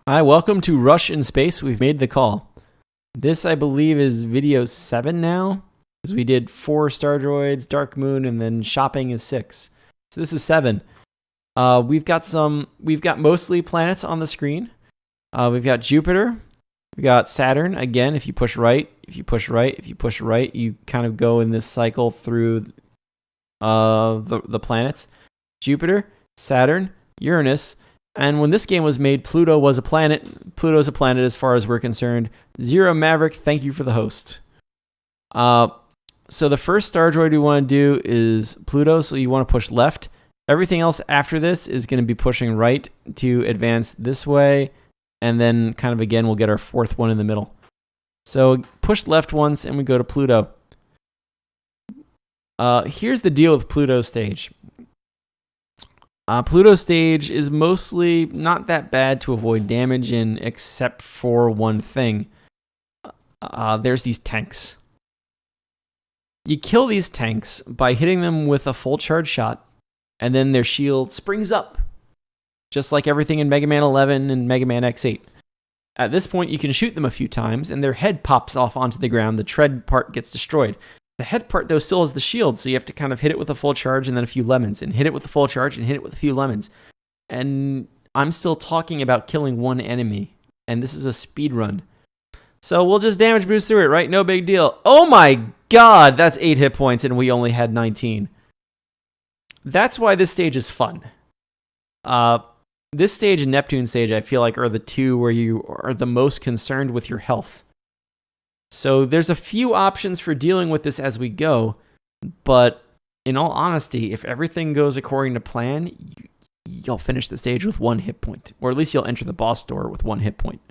Hi, welcome to Rush in Space. We've made the call. This, I believe, is video 7 now, because we did 4 star droids, Dark Moon, and then shopping is 6. So this is 7. We've got mostly planets on the screen. We've got Jupiter. We've got Saturn. Again, if you push right, you kind of go in this cycle through the planets. Jupiter, Saturn, Uranus. And when this game was made, Pluto was a planet. Pluto's a planet as far as we're concerned. Zero Maverick, thank you for the host. So the first star droid we want to do is Pluto, so you want to push left. Everything else after this is going to be pushing right to advance this way. And then kind of again, we'll get our 4th one in the middle. So push left once and we go to Pluto. Here's the deal with Pluto stage. Pluto stage is mostly not that bad to avoid damage in, except for one thing. There's these tanks. You kill these tanks by hitting them with a full charge shot, and then their shield springs up, just like everything in Mega Man 11 and Mega Man X8. At this point, you can shoot them a few times, and their head pops off onto the ground. The tread part gets destroyed. The head part, though, still has the shield, so you have to kind of hit it with a full charge and then a few lemons, and hit it with a full charge and hit it with a few lemons. And I'm still talking about killing one enemy, and this is a speed run. So we'll just damage boost through it, right? No big deal. Oh my god, that's 8 hit points, and we only had 19. That's why this stage is fun. This stage and Neptune stage, I feel like, are the two where you are the most concerned with your health. So there's a few options for dealing with this as we go, but in all honesty, if everything goes according to plan, you'll finish the stage with 1 hit point, or at least you'll enter the boss door with 1 hit point.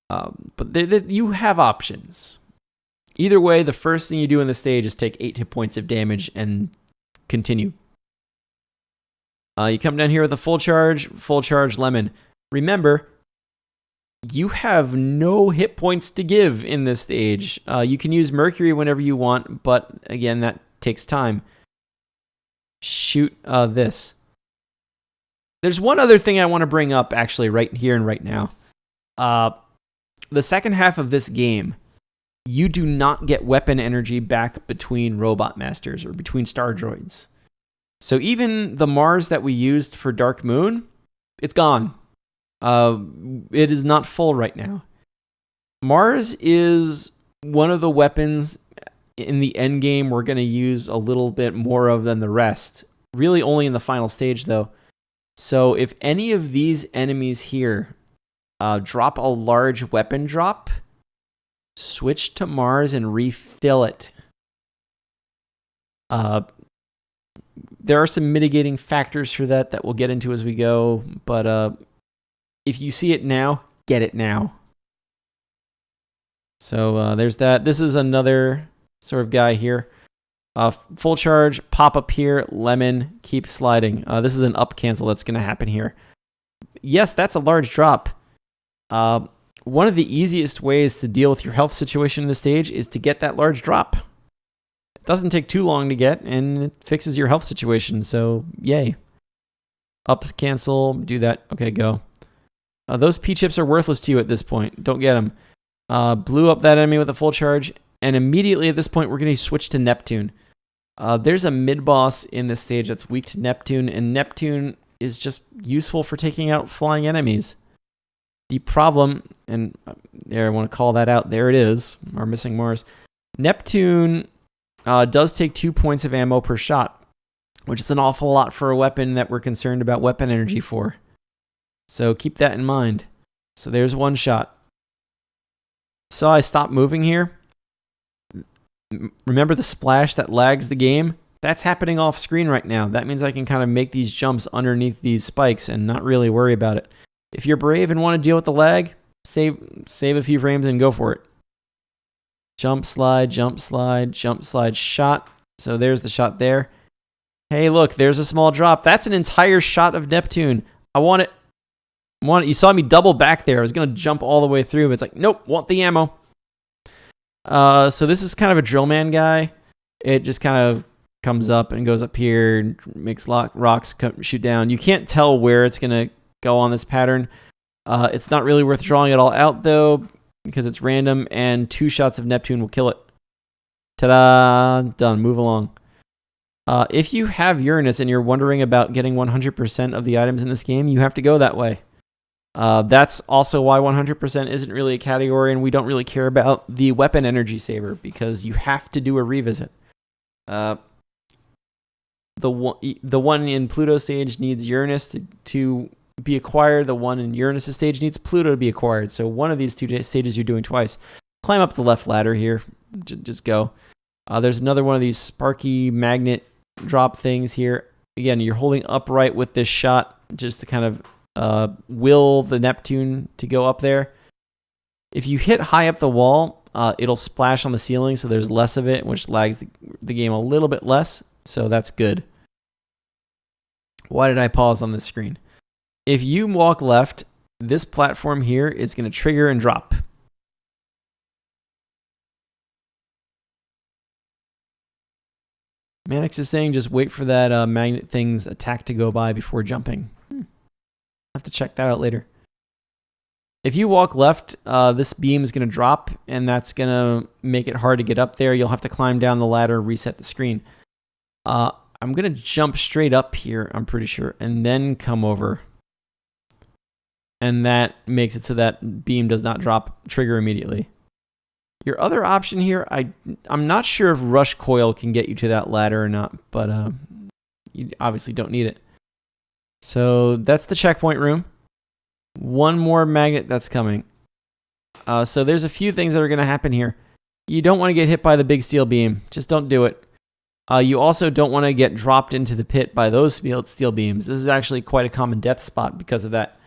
But you have options. Either way, the first thing you do in the stage is take 8 hit points of damage and continue. You come down here with a full charge lemon. Remember, you have no hit points to give in this stage. You can use Mercury whenever you want, but again, that takes time. Shoot this. There's one other thing I want to bring up, actually, right here and right now. The second half of this game, you do not get weapon energy back between Robot Masters or between Star Droids. So even the Mars that we used for Dark Moon, it's gone. It is not full right now. Mars is one of the weapons in the end game we're going to use a little bit more of than the rest. Really only in the final stage, though. So if any of these enemies here drop a large weapon drop, switch to Mars and refill it. There are some mitigating factors for that we'll get into as we go, but if you see it now, get it now. So there's that. This is another sort of guy here. Full charge, pop up here, lemon, keep sliding. This is an up cancel that's going to happen here. Yes, that's a large drop. One of the easiest ways to deal with your health situation in this stage is to get that large drop. It doesn't take too long to get, and it fixes your health situation, so yay. Up cancel, do that. Okay, go. Those P-chips are worthless to you at this point. Don't get them. Blew up that enemy with a full charge, and immediately at this point, we're going to switch to Neptune. There's a mid-boss in this stage that's weak to Neptune, and Neptune is just useful for taking out flying enemies. The problem, and there I want to call that out, there it is, our missing Mars. Neptune does take 2 points of ammo per shot, which is an awful lot for a weapon that we're concerned about weapon energy for. So keep that in mind. So there's 1 shot. So I stop moving here. Remember the splash that lags the game? That's happening off screen right now. That means I can kind of make these jumps underneath these spikes and not really worry about it. If you're brave and want to deal with the lag, save a few frames and go for it. Jump, slide, shot. So there's the shot there. Hey, look, there's a small drop. That's an entire shot of Neptune. I want it. You saw me double back there. I was going to jump all the way through, but it's like, nope, want the ammo. So this is kind of a drill man guy. It just kind of comes up and goes up here, makes rocks shoot down. You can't tell where it's going to go on this pattern. It's not really worth drawing it all out, though, because it's random, and 2 shots of Neptune will kill it. Ta-da! Done. Move along. If you have Uranus and you're wondering about getting 100% of the items in this game, you have to go that way. That's also why 100% isn't really a category, and we don't really care about the weapon energy saver, because you have to do a revisit. The one in Pluto stage needs Uranus to be acquired. The one in Uranus stage needs Pluto to be acquired. So one of these 2 stages you're doing twice. Climb up the left ladder here. Just go. There's another one of these sparky magnet drop things here. Again, you're holding upright with this shot just to kind of will the Neptune to go up there. If you hit high up the wall, it'll splash on the ceiling, so there's less of it, which lags the game a little bit less, so that's good. Why did I pause on this screen? If you walk left, this platform here is going to trigger and drop. Mannix is saying just wait for that magnet thing's attack to go by before jumping. I'll have to check that out later. If you walk left, this beam is going to drop, and that's going to make it hard to get up there. You'll have to climb down the ladder, reset the screen. I'm going to jump straight up here, I'm pretty sure, and then come over. And that makes it so that beam does not drop trigger immediately. Your other option here, I'm not sure if Rush Coil can get you to that ladder or not, but you obviously don't need it. So that's the checkpoint room. One more magnet that's coming. So there's a few things that are going to happen here. You don't want to get hit by the big steel beam. Just don't do it. You also don't want to get dropped into the pit by those steel beams. This is actually quite a common death spot because of that.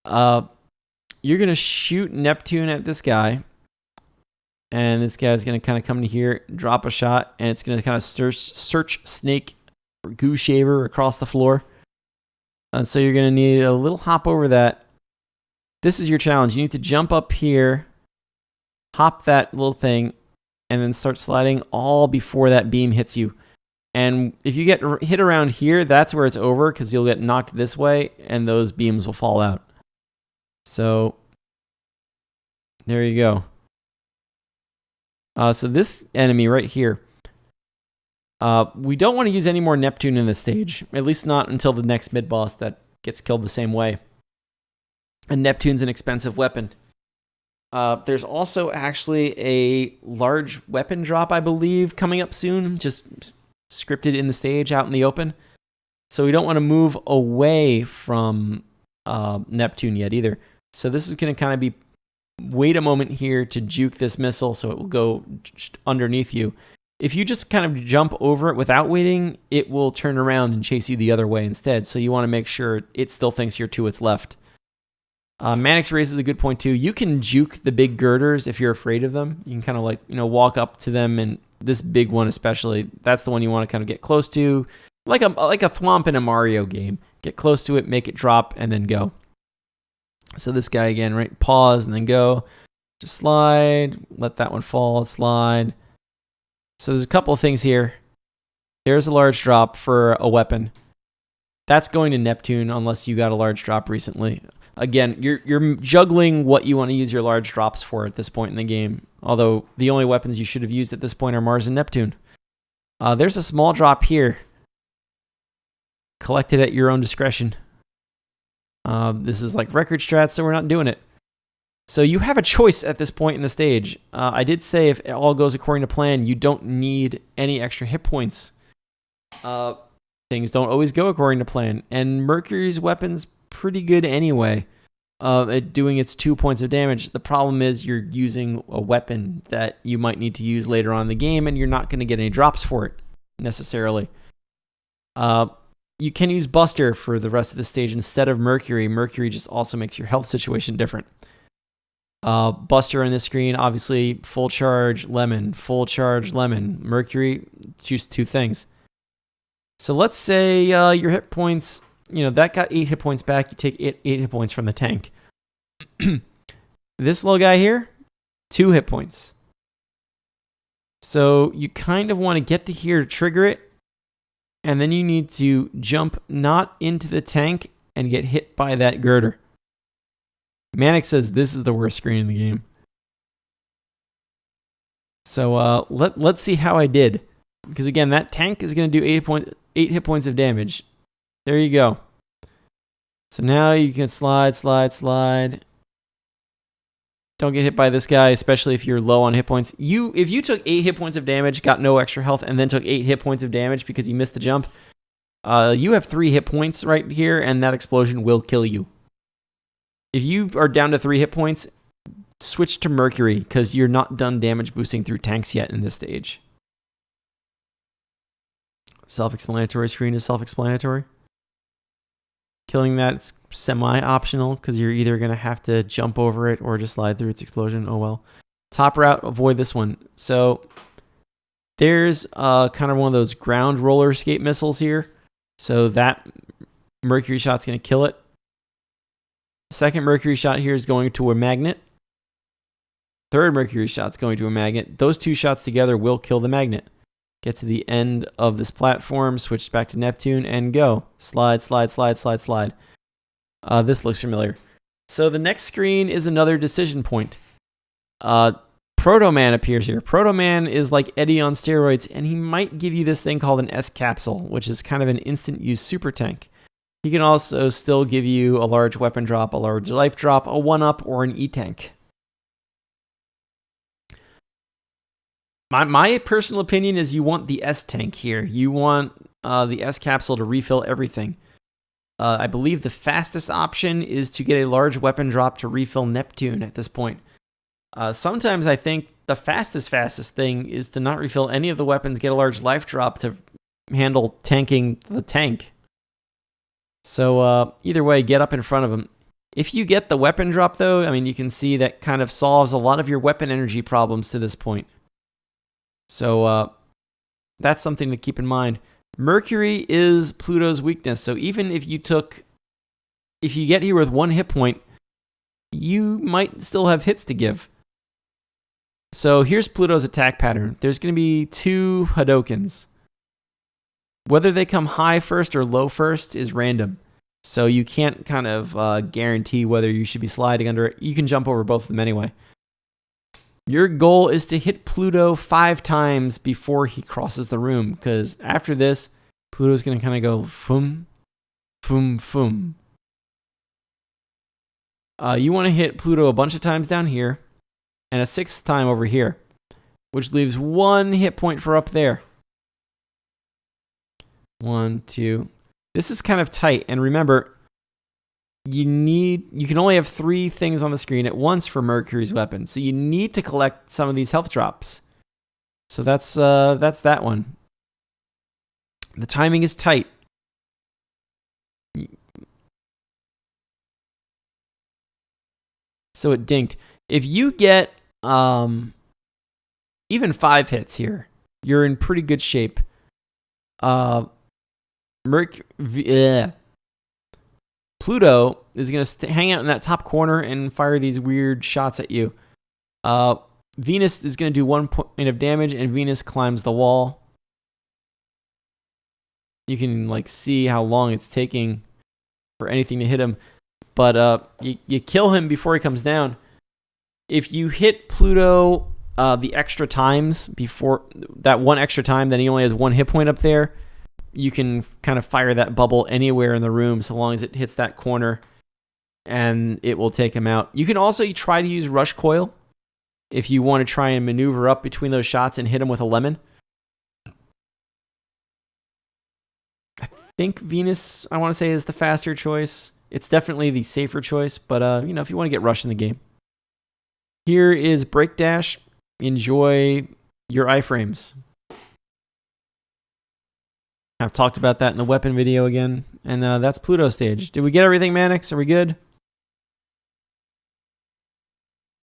You're going to shoot Neptune at this guy. And this guy's going to kind of come to here, drop a shot, and it's going to kind of search snake or goo shaver across the floor. And so you're going to need a little hop over that. This is your challenge. You need to jump up here, hop that little thing, and then start sliding all before that beam hits you. And if you get hit around here, that's where it's over, because you'll get knocked this way, and those beams will fall out. So there you go. So this enemy right here, we don't want to use any more Neptune in this stage, at least not until the next mid-boss that gets killed the same way. And Neptune's an expensive weapon. There's also actually a large weapon drop, I believe, coming up soon, just scripted in the stage out in the open. So we don't want to move away from Neptune yet either. So this is going to kind of be wait a moment here to juke this missile so it will go underneath you. If you just kind of jump over it without waiting, it will turn around and chase you the other way instead. So you want to make sure it still thinks you're to its left. Mannix raises a good point too. You can juke the big girders if you're afraid of them. You can kind of walk up to them, and this big one especially, that's the one you want to kind of get close to, like a thwomp in a Mario game. Get close to it, make it drop, and then go. So this guy again, right? Pause and then go. Just slide. Let that one fall. Slide. So there's a couple of things here. There's a large drop for a weapon. That's going to Neptune unless you got a large drop recently. Again, you're juggling what you want to use your large drops for at this point in the game. Although the only weapons you should have used at this point are Mars and Neptune. There's a small drop here. Collect it at your own discretion. This is like record strats, so we're not doing it. So you have a choice at this point in the stage. I did say if it all goes according to plan, you don't need any extra hit points. Things don't always go according to plan. And Mercury's weapon's pretty good anyway at doing its 2 points of damage. The problem is you're using a weapon that you might need to use later on in the game, and you're not going to get any drops for it necessarily. You can use Buster for the rest of the stage instead of Mercury. Mercury just also makes your health situation different. Buster on this screen, obviously, full charge, lemon, full charge, lemon. Mercury, choose 2 things. So let's say your hit points, that got 8 hit points back. You take 8 hit points from the tank. This little guy here, 2 hit points. So you kind of want to get to here to trigger it. And then you need to jump not into the tank and get hit by that girder. Manic says this is the worst screen in the game. So let's see how I did. Because again, that tank is going to do 8 hit points of damage. There you go. So now you can slide. Don't get hit by this guy, especially if you're low on hit points. If you took 8 hit points of damage, got no extra health, and then took 8 hit points of damage because you missed the jump, you have 3 hit points right here, and that explosion will kill you. If you are down to 3 hit points, switch to Mercury, because you're not done damage boosting through tanks yet in this stage. Self-explanatory screen is self-explanatory. Killing that's semi-optional, because you're either going to have to jump over it or just slide through its explosion. Oh well. Top route, avoid this one. So there's kind of one of those ground roller escape missiles here. So that Mercury shot's going to kill it. Second Mercury shot here is going to a magnet. Third Mercury shot's going to a magnet. Those 2 shots together will kill the magnet. Get to the end of this platform, switch back to Neptune, and go. Slide. This looks familiar. So the next screen is another decision point. Proto Man appears here. Proto Man is like Eddie on steroids, and he might give you this thing called an S capsule, which is kind of an instant use super tank. He can also still give you a large weapon drop, a large life drop, a 1-up, or an E-tank. My personal opinion is you want the S-tank here. You want the S-capsule to refill everything. I believe the fastest option is to get a large weapon drop to refill Neptune at this point. Sometimes I think the fastest thing is to not refill any of the weapons, get a large life drop to handle tanking the tank. So either way, get up in front of him. If you get the weapon drop, though, I mean, you can see that kind of solves a lot of your weapon energy problems to this point. So that's something to keep in mind. Mercury is Pluto's weakness. So even if you get here with 1 hit point, you might still have hits to give. So here's Pluto's attack pattern. There's going to be 2 Hadokens. Whether they come high first or low first is random. So you can't kind of guarantee whether you should be sliding under it. You can jump over both of them anyway. Your goal is to hit Pluto 5 times before he crosses the room, because after this, Pluto's going to kind of go foom, foom, foom. You want to hit Pluto a bunch of times down here, and a 6th time over here, which leaves 1 hit point for up there. 1, 2. This is kind of tight, and remember, you can only have 3 things on the screen at once for Mercury's weapon, so you need to collect some of these health drops. So that's that one. The timing is tight. So it dinked. If you get even 5 hits here, you're in pretty good shape. Pluto is going to hang out in that top corner and fire these weird shots at you. Venus is going to do 1 point of damage, and Venus climbs the wall. You can see how long it's taking for anything to hit him. But you kill him before he comes down. If you hit Pluto the extra times, before that 1 extra time, then he only has 1 hit point up there. You can kind of fire that bubble anywhere in the room so long as it hits that corner, and it will take him out. You can also try to use Rush Coil if you want to try and maneuver up between those shots and hit him with a lemon. I think Venus, I want to say, is the faster choice. It's definitely the safer choice, but if you want to get rushed in the game. Here is Break Dash. Enjoy your iframes. I've talked about that in the weapon video again. And that's Pluto stage. Did we get everything, Mannix? Are we good?